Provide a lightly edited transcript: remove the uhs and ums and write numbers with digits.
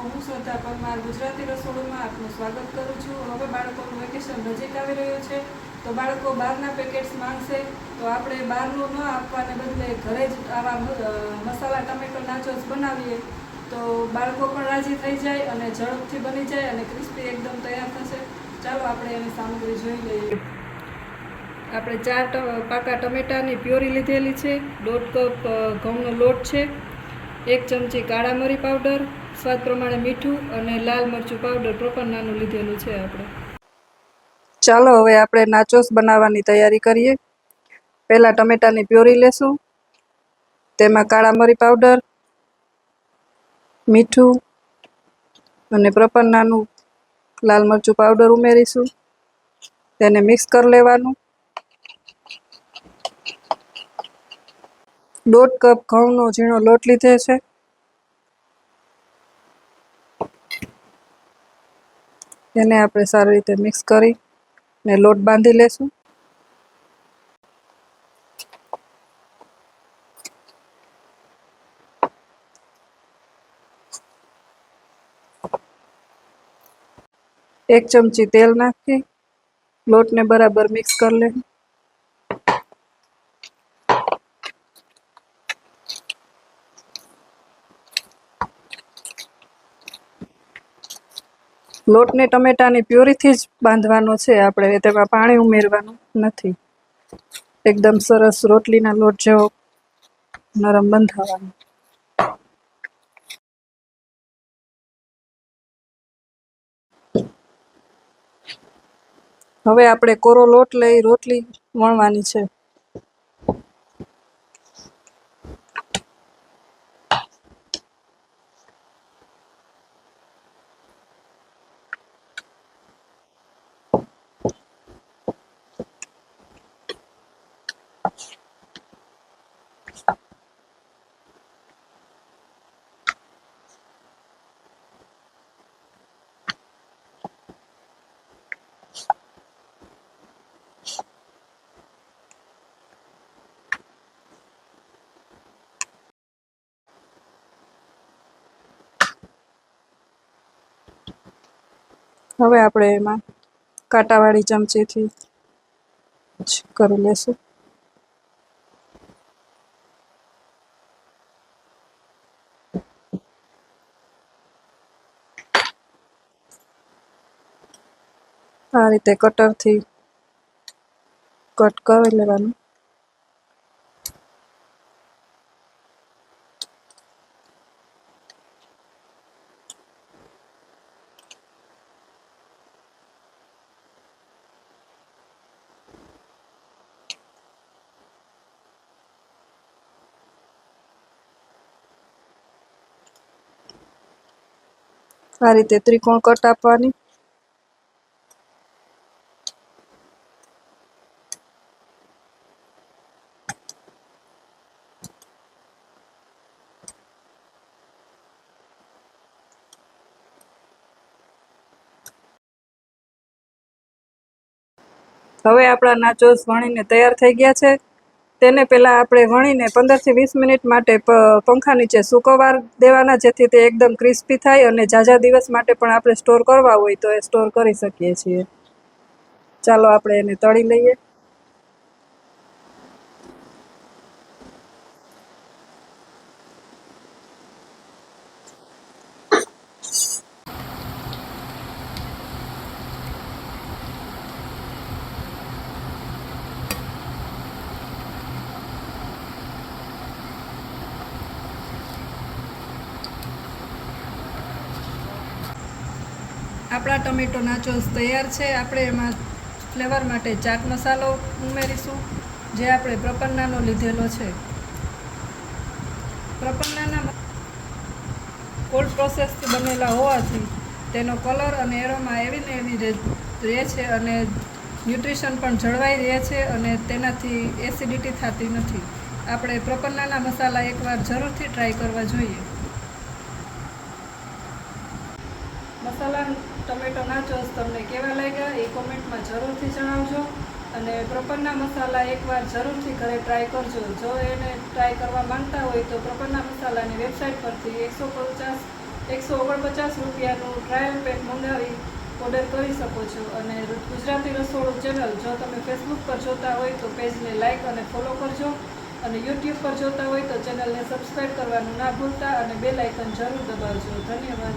હું શ્રદ્ધા પરમાર ગુજરાતી રસોડુંમાં આપનું સ્વાગત કરું છું. હવે બાળકોનું વેકેશન નજીક આવી રહ્યું છે, તો બાળકો બહારના પેકેટ્સ માંગશે, તો આપણે બહારનું ન આપવાને બદલે ઘરે જ આવા મસાલા ટમેટો નાચોસ બનાવીએ તો બાળકો પણ રાજી થઈ જાય અને ઝડપથી બની જાય અને ક્રિસ્પી એકદમ તૈયાર થશે. ચાલો આપણે એની સામગ્રી જોઈ લઈએ. આપણે 4 પાકા ટમેટાની પ્યોરી લીધેલી છે, 1.5 કપ ઘઉંનો લોટ છે, 1 ચમચી કાળા મરી પાવડર, સ્વાદ પ્રમાણે મીઠું અને લાલ મરચું પાવડર પ્રપન્નાનું લીધેલું છે આપણે. ચાલો હવે આપણે નાચોસ બનાવવાની તૈયારી કરીએ. પહેલાં ટમેટાની પ્યોરી લેશું, તેમાં કાળા મરી પાવડર, મીઠું અને પ્રપન્નાનું લાલ મરચું પાવડર ઉમેરીશું. તેને મિક્સ કરી લેવાનું. 1.5 કપ ઘઉંનો ઝીણો લોટ લીધે છે. એને આપણે સારી રીતે મિક્સ કરી ને લોટ બાંધી લેશું. એક ચમચી તેલ નાખી લોટને બરાબર મિક્સ કરી લેવું. લોટને ટમેટાની પ્યોરીથી જ બાંધવાનો છે આપણે, તેમાં પાણી ઉમેરવાનું નથી. એકદમ સરસ રોટલીના લોટ જેવો નરમ બંધાવવાનો. હવે આપણે કોરો લોટ લઈ રોટલી વણવાની છે. હવે આપણે એમાં કાંટાવાળી ચમચીથી કરી લેશું. આ રીતે કટરથી કટ કરી લેવાનું. આ રીતે ત્રિકોણ કટ આપવાની. હવે આપણા નાચોસ વણીને તૈયાર થઈ ગયા છે. તેને પહેલાં આપણે વણીને 15 થી 20 મિનિટ માટે પંખા નીચે સૂકવવા દેવાના, જેથી તે એકદમ ક્રિસ્પી થાય અને ઝાઝા દિવસ માટે પણ આપણે સ્ટોર કરવા હોય તો એ સ્ટોર કરી શકીએ છીએ. ચાલો આપણે એને તળી લઈએ. આપણા ટમેટો નાચોસ તૈયાર છે. આપણે એમાં ફ્લેવર માટે ચાટ મસાલો ઉમેરીશું, જે આપણે પ્રપન્નાનો લીધેલો છે. પ્રપન્નાના કોલ્ડ પ્રોસેસથી બનેલા હોવાથી તેનો કલર અને એરોમાં એવી ને એવી રહે છે અને ન્યુટ્રિશન પણ જળવાઈ રહે છે અને તેનાથી એસિડિટી થતી નથી. આપણે પ્રપન્નાના મસાલા એકવાર જરૂરથી ટ્રાય કરવા જોઈએ. મસાલા ટમેટો નાચોસ તમને કેવા લાગ્યા એ કોમેન્ટમાં જરૂરથી જણાવજો. અને પ્રપન્ના મસાલા એકવાર જરૂરથી ઘરે ટ્રાય કરજો. જો એને ટ્રાય કરવા માંગતા હોય તો પ્રપન્ના મસાલાની વેબસાઇટ પરથી 150 ₹149 ટ્રાયલ પેક મંગાવી ઓર્ડર કરી શકો છો. અને ગુજરાતી રસોડું ચેનલ જો તમે ફેસબુક પર જોતા હોય તો પેજને લાઇક અને ફોલો કરજો, અને યુટ્યુબ પર જોતા હોય તો ચેનલને સબસ્ક્રાઈબ કરવાનું ના ભૂલતા, અને બેલ આઇકન જરૂર દબાવજો. ધન્યવાદ.